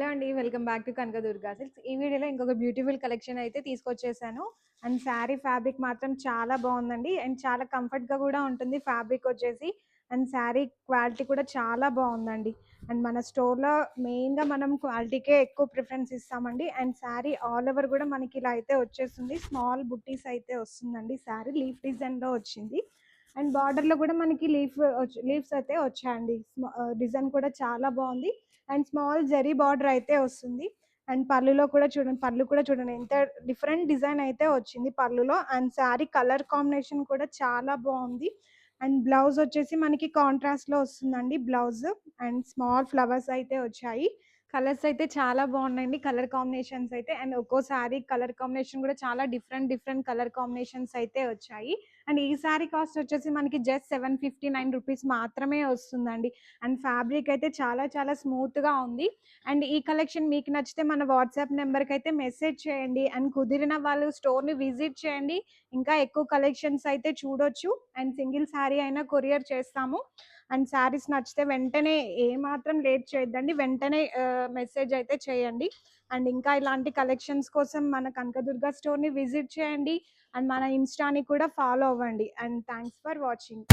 Hello అండి. Welcome back to Kanakadurga silks. ఈ వీడియోలో ఇంకొక బ్యూటిఫుల్ కలెక్షన్ అయితే తీసుకొచ్చేసాను. అండ్ శారీ ఫ్యాబ్రిక్ మాత్రం చాలా బాగుందండి. అండ్ చాలా కంఫర్ట్‌గా కూడా ఉంటుంది ఫ్యాబ్రిక్ వచ్చేసి. అండ్ శారీ క్వాలిటీ కూడా చాలా బాగుందండి. అండ్ మన స్టోర్‌లో మెయిన్‌గా మనం క్వాలిటీకే ఎక్కువ ప్రిఫరెన్స్ ఇస్తామండి. అండ్ శారీ ఆల్ ఓవర్ కూడా మనకి ఇలా అయితే వచ్చేస్తుంది. స్మాల్ బుట్టీస్ అయితే వస్తుందండి. శారీ లీఫ్ డిజైన్‌లో వచ్చింది. అండ్ బార్డర్‌లో కూడా మనకి లీవ్స్ అయితే వచ్చాయండి. డిజైన్ కూడా చాలా బాగుంది. అండ్ స్మాల్ జరీ బార్డర్ అయితే వస్తుంది. అండ్ పళ్ళులో కూడా చూడండి, పళ్ళు కూడా చూడండి ఎంత డిఫరెంట్ డిజైన్ అయితే వచ్చింది పళ్ళులో. అండ్ శారీ కలర్ కాంబినేషన్ కూడా చాలా బాగుంది. అండ్ బ్లౌజ్ వచ్చేసి మనకి కాంట్రాస్ట్లో వస్తుందండి బ్లౌజ్. అండ్ స్మాల్ ఫ్లవర్స్ అయితే వచ్చాయి. కలర్స్ అయితే చాలా బాగున్నాయండి, కలర్ కాంబినేషన్స్ అయితే. అండ్ ఒక్కో శారీ కలర్ కాంబినేషన్ కూడా చాలా డిఫరెంట్ డిఫరెంట్ కలర్ కాంబినేషన్స్ అయితే వచ్చాయి. అండ్ ఈ శారీ కాస్ట్ వచ్చేసి మనకి జస్ట్ 759 రూపీస్ మాత్రమే వస్తుందండి. అండ్ ఫ్యాబ్రిక్ అయితే చాలా చాలా స్మూత్గా ఉంది. అండ్ ఈ కలెక్షన్ మీకు నచ్చితే మన వాట్సాప్ నెంబర్కి అయితే మెసేజ్ చేయండి. అండ్ కుదిరిన వాళ్ళు స్టోర్ని విజిట్ చేయండి, ఇంకా ఎక్కువ కలెక్షన్స్ అయితే చూడొచ్చు. అండ్ సింగిల్ శారీ అయినా కొరియర్ చేస్తాము. అండ్ శారీస్ నచ్చితే వెంటనే ఏమాత్రం లేట్ చేయొద్దండి, వెంటనే మెసేజ్ అయితే చేయండి. అండ్ ఇంకా ఇలాంటి కలెక్షన్స్ కోసం మన కనకదుర్గ స్టోర్ని విజిట్ చేయండి. అండ్ మన ఇన్స్టాని కూడా ఫాలో అవ్వండి. And thanks for watching.